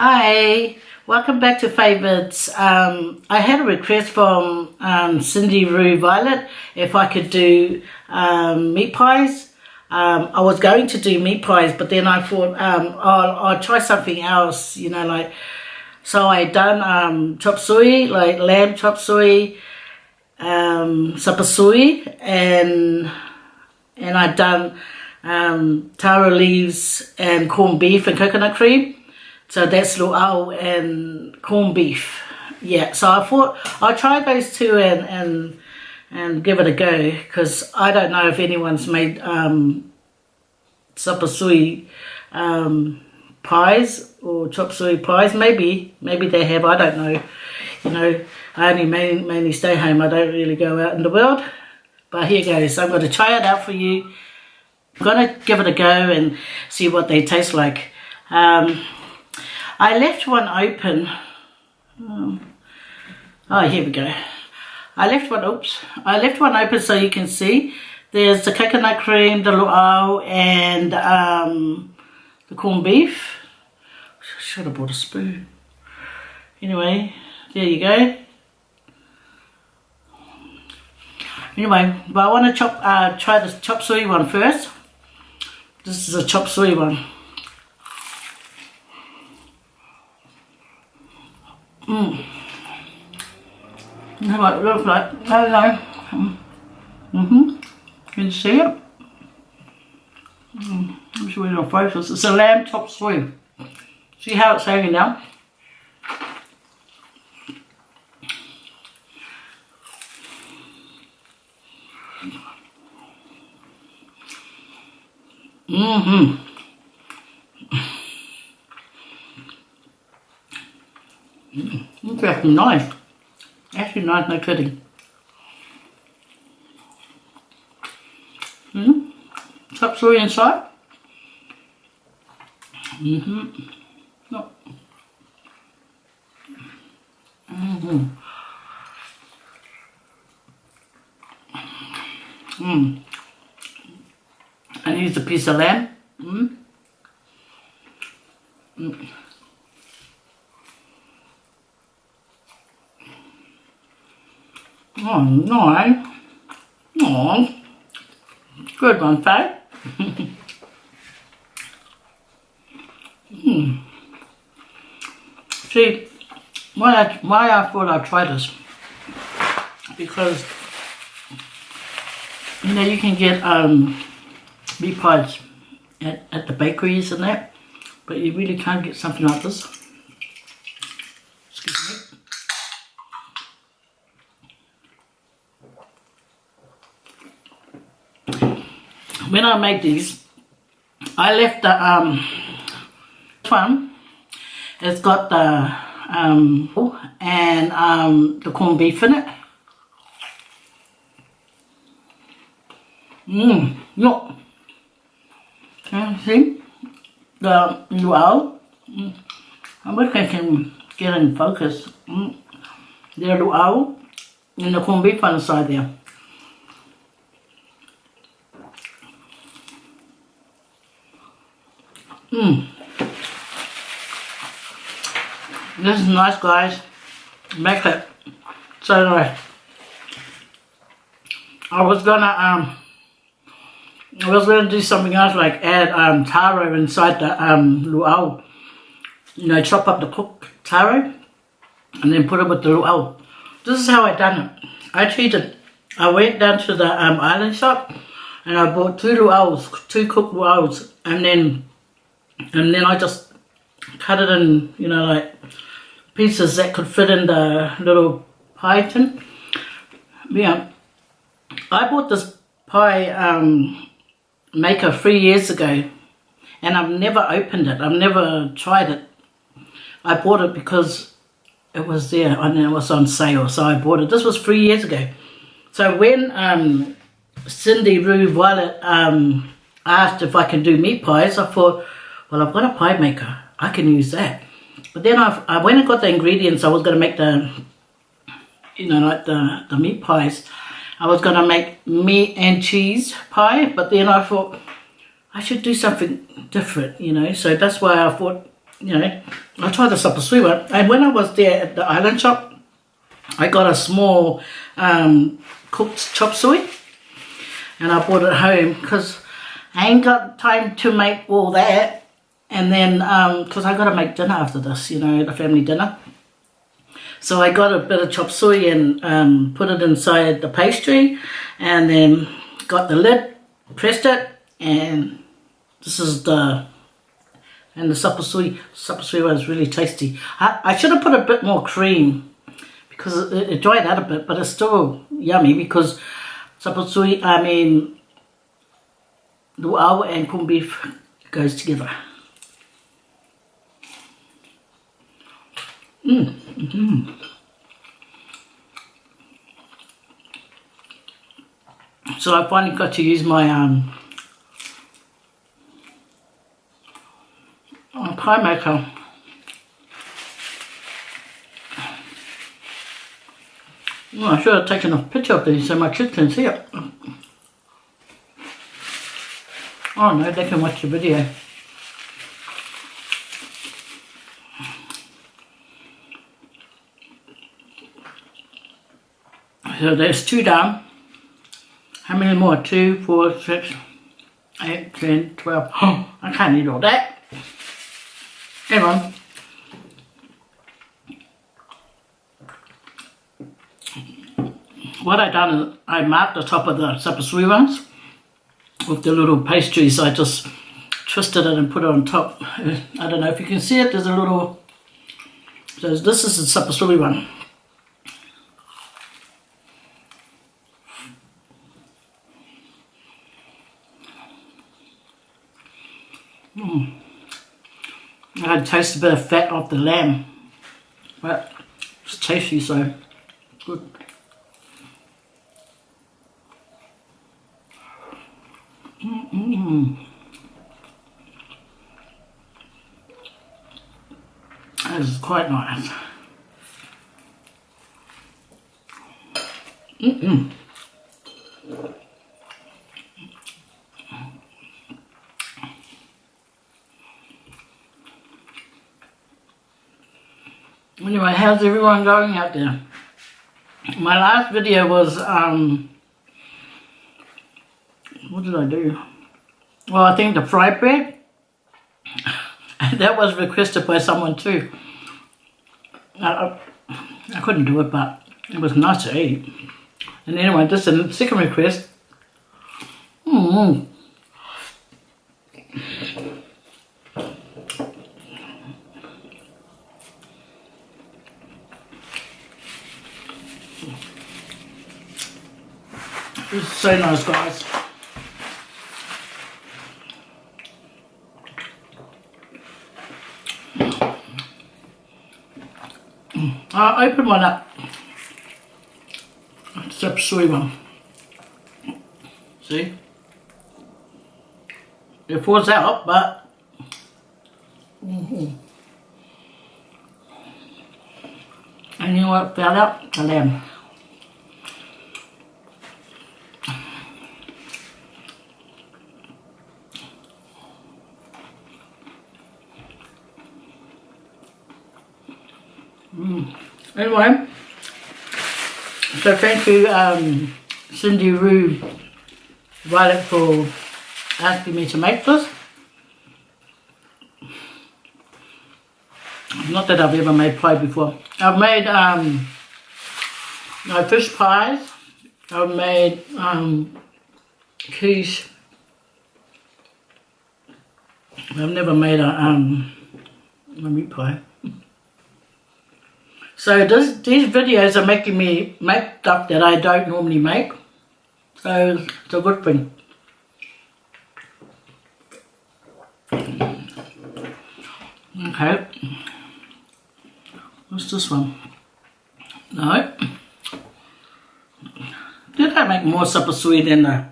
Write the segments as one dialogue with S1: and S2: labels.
S1: Hi, welcome back to Faye Vids. I had a request from Cindy Rue Violet if I could do meat pies. I was going to do meat pies, but then I thought I'll try something else, so I done chop suey, like lamb chop suey, sapasui, and I done taro leaves and corned beef and coconut cream. So that's luau and corned beef. Yeah, so I thought I'll try those two and give it a go, because I don't know if anyone's made sapasui pies or chop suey pies. Maybe they have, I don't know. I only mainly stay home. I don't really go out in the world. But here goes. I'm going to try it out for you. I'm going to give it a go and see what they taste like. I left one open. Oh, here we go. I left one open so you can see. There's the coconut cream, the luau, and the corned beef. Should have brought a spoon. Anyway, there you go. Anyway, but I want to try the chop suey one first. This is a chop suey one. That's what it looks like. Hello. Can you see it? I'm sure we're not focus. It's a lamb chop suey. See how it's hanging down? It's actually nice. Actually nice, no kidding. Chop suey inside. No. And here's a piece of lamb. Oh, nice. Oh, good one, Faye. See, why I thought I'd try this, because you can get meat pies at the bakeries and that, but you really can't get something like this. Excuse me. When I made these, I left the one. It's got the the corned beef in it. Look. See the luau. I wish I can get in focus. The luau and the corned beef on the side there. This is nice, guys. Make it so nice. I was gonna do something else, like add taro inside the luau. Chop up the cooked taro and then put it with the luau. This is how I done it. I cheated. I went down to the island shop and I bought two cooked luaus, and then I just cut it in, like pieces that could fit in the little pie tin. Yeah, I bought this pie maker 3 years ago, and I've never opened it. I've never tried it. I bought it because it was there and it was on sale, so I bought it. This was 3 years ago. So when Cindy Rue Violet asked if I can do meat pies, I thought, well, I've got a pie maker. I can use that. But then I went and got the ingredients. I was going to make the, like the meat pies. I was going to make meat and cheese pie, but then I thought I should do something different, So that's why I thought you know, I tried the Sapasui one. And when I was there at the island shop, I got a small cooked chop suey. And I brought it home because I ain't got time to make all that. And then, because I got to make dinner after this, you know, the family dinner. So I got a bit of chop suey and put it inside the pastry. And then got the lid, pressed it, and this is the Sapasui was really tasty. I should have put a bit more cream because it dried out a bit, but it's still yummy because Sapasui, luau and corned beef goes together. So I finally got to use my pie maker. Oh, I should have taken a picture of these so my kids can see it. Oh no, they can watch the video. So there's 2 down. How many more? 2, 4, 6, 8, 10, 12. Oh, I can't eat all that. Hang on. What I done is I marked the top of the Sapasui ones with the little pastries. I just twisted it and put it on top. I don't know if you can see it. There's a little. So this is the Sapasui one. I had tasted a bit of fat off the lamb, but it's tasty, so good. This is quite nice. Anyway, how's everyone going out there? My last video was, what did I do? Well, I think the fried bread. That was requested by someone too. I couldn't do it, but it was nice to eat. And anyway, this is the second request. This is so nice, guys. I'll open one up. It's a Sapasui one. See? It falls out, but and you know what fell out? The lamb. Anyway, so thank you Cindy Rue Violet for asking me to make this. Not that I've ever made pie before. I've made fish pies. I've made quiche. I've never made a meat pie. So these videos are making me make stuff that I don't normally make. So it's a good thing. Okay. What's this one? No. Did I make more Sapasui than the...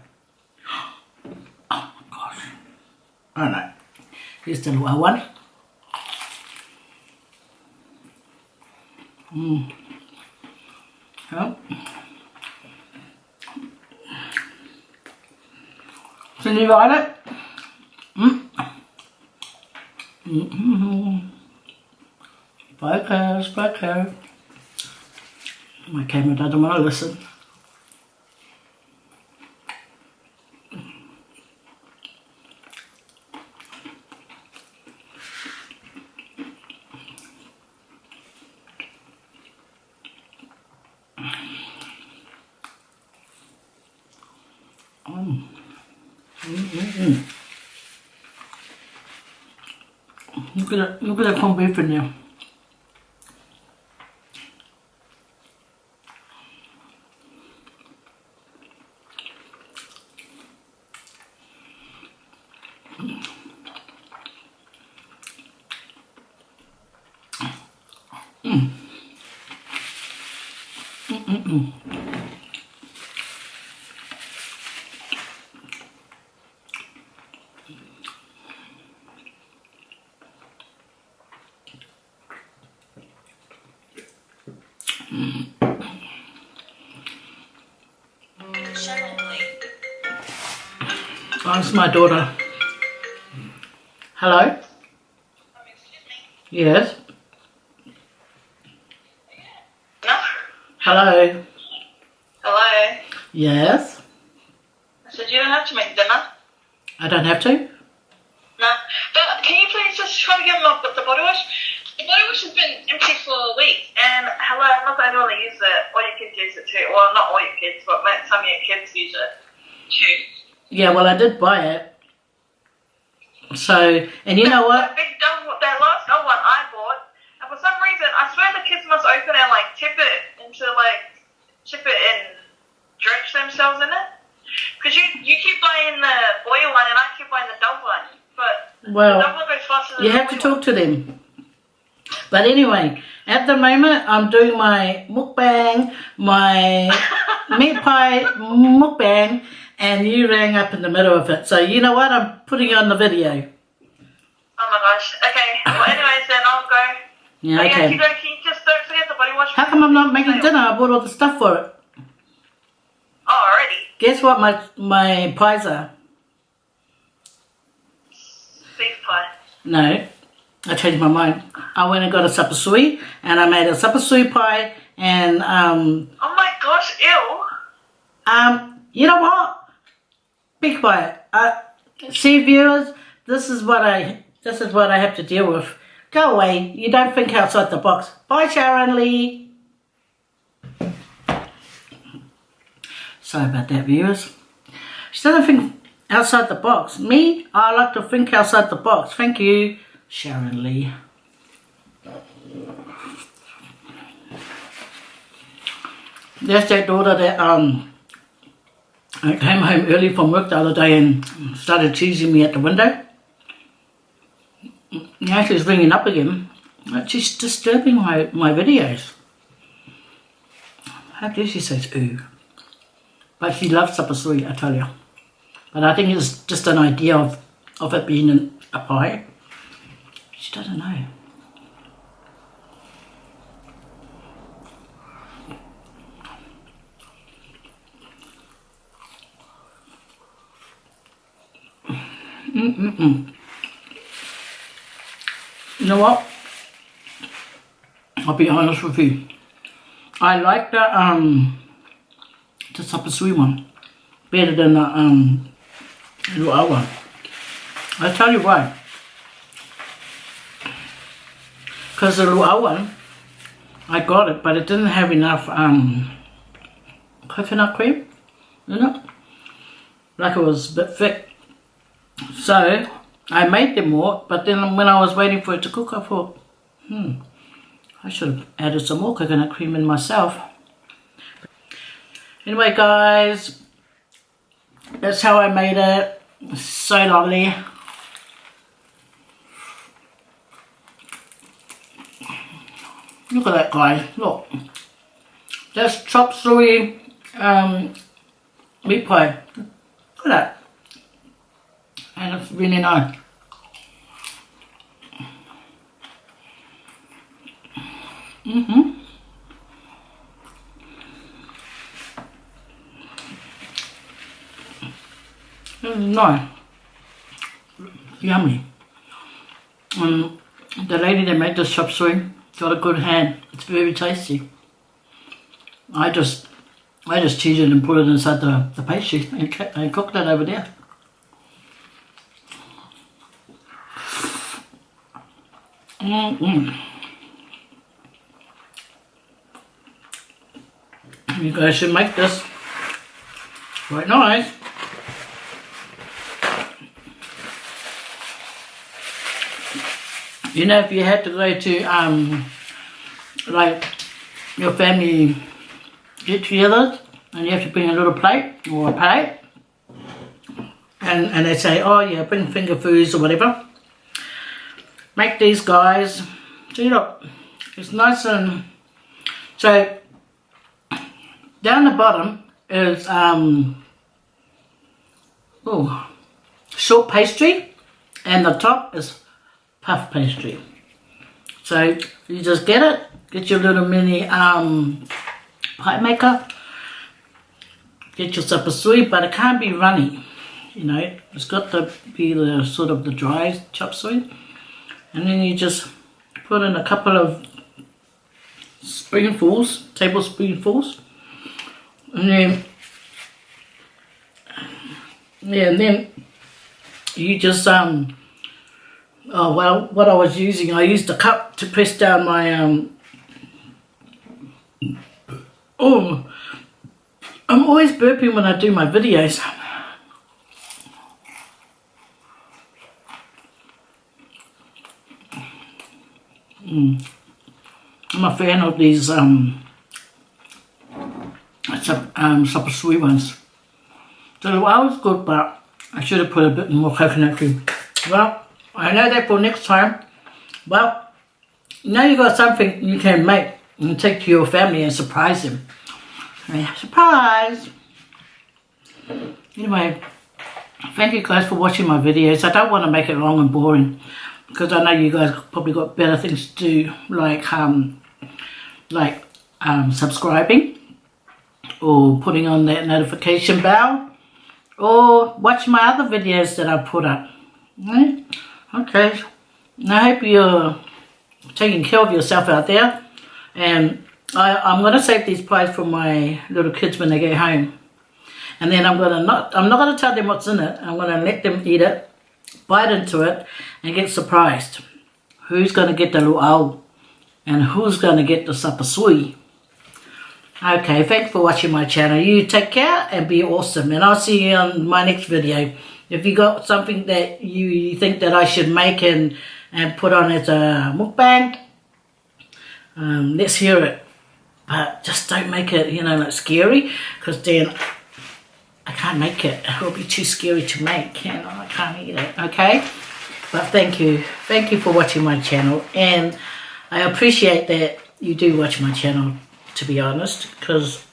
S1: Oh gosh. Oh no. Here's the Luau one. Ja. Sind die Weile? Focus, focus. My camera doesn't want to listen. Look at that corned beef in there. That's my daughter. Hello?
S2: Excuse me.
S1: Yes?
S2: No?
S1: Hello?
S2: Hello?
S1: Yes?
S2: I said you don't have to make dinner.
S1: I don't have to?
S2: No. But can you please just try to give them up with the body wash? The body wash has been empty for a week, and hello, I'm not going to only use it. All your kids use it too. Well, not all your kids, but some of your kids use it too.
S1: Yeah, well, I did buy it. So, and you know what?
S2: That last old one I bought, and for some reason, I swear the kids must open and like chip it and drench themselves in it. Because you keep buying the boil one and I keep buying the Dove one. But
S1: Well,
S2: the Dove one goes faster than
S1: you
S2: the
S1: have to
S2: boil
S1: talk to them. But anyway, at the moment, I'm doing my mukbang, my meat pie mukbang, and you rang up in the middle of it. So you know what? I'm putting you on the video.
S2: Oh my gosh. Okay. Well, anyways, then I'll go.
S1: Yeah,
S2: Oh,
S1: okay.
S2: can you just don't forget the body wash?
S1: How come I'm not making dinner? I bought all the stuff for it.
S2: Oh, already?
S1: Guess what my pies are?
S2: Beef pie.
S1: No, I changed my mind. I went and got a sapasui, and I made a sapasui pie, and
S2: Oh my gosh, ew.
S1: you know what? Be quiet. See, viewers, this is what I have to deal with. Go away. You don't think outside the box. Bye, Sharon Lee. Sorry about that, viewers. She doesn't think outside the box. Me, I like to think outside the box. Thank you, Sharon Lee. There's that daughter that I came home early from work the other day and started teasing me at the window. Now she's ringing up again. She's disturbing my videos. How dare she says ooh? But she loves Sapasui, I tell you. But I think it's just an idea of it being a pie. She doesn't know. You know what? I'll be honest with you. I like the Sapasui one better than the Luau one. I'll tell you why. Because the Luau one, I got it, but it didn't have enough coconut cream in it. Like it was a bit thick. So I made them more, but then when I was waiting for it to cook, I thought, I should have added some more coconut cream in myself. Anyway, guys, that's how I made it. So lovely. Look at that, guys. Look. That's chop suey meat pie. Look at that. And it's really nice. It's nice. Yummy. The lady that made this chop suey got a good hand. It's very tasty. I just cheated and put it inside the pastry and cooked it over there. You guys should make this. Quite nice. You know, if you had to go to like your family get together and you have to bring a little plate or a plate and they say, oh yeah, bring finger foods or whatever, make these guys. See, look, it's nice. And so down the bottom is short pastry and the top is puff pastry. So you just get your little mini pie maker, get your sapasui, but it can't be runny, you know, it's got to be the sort of the dry chop suey. And then you just put in a couple of tablespoonfuls, and then and then you just oh well, what I was using, I used a cup to press down my oh, I'm always burping when I do my videos. I'm a fan of these Sapasui ones. So the Luau was good, but I should have put a bit more coconut cream. Well, I know that for next time. Well, now you got something you can make and take to your family and surprise them. Yeah, surprise! Anyway, thank you guys for watching my videos. I don't want to make it long and boring because I know you guys probably got better things to do, like subscribing or putting on that notification bell or watch my other videos that I put up. Okay, and I hope you're taking care of yourself out there, and I'm going to save these pies for my little kids when they get home, and then I'm not going to tell them what's in it. I'm going to let them eat it, bite into it, and get surprised. Who's going to get the luau and who's going to get the sapasui? Okay, thanks for watching my channel. You take care and be awesome, and I'll see you on my next video. If you got something that you think that I should make and put on as a mukbang, let's hear it. But just don't make it, you know, like scary, because then I can't make it. It will be too scary to make, and I can't eat it, okay? But thank you for watching my channel, and I appreciate that you do watch my channel, to be honest, because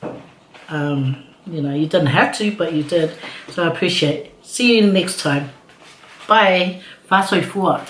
S1: you know, you didn't have to, but you did, so I appreciate it. See you next time. Bye. Fasoy fuwa.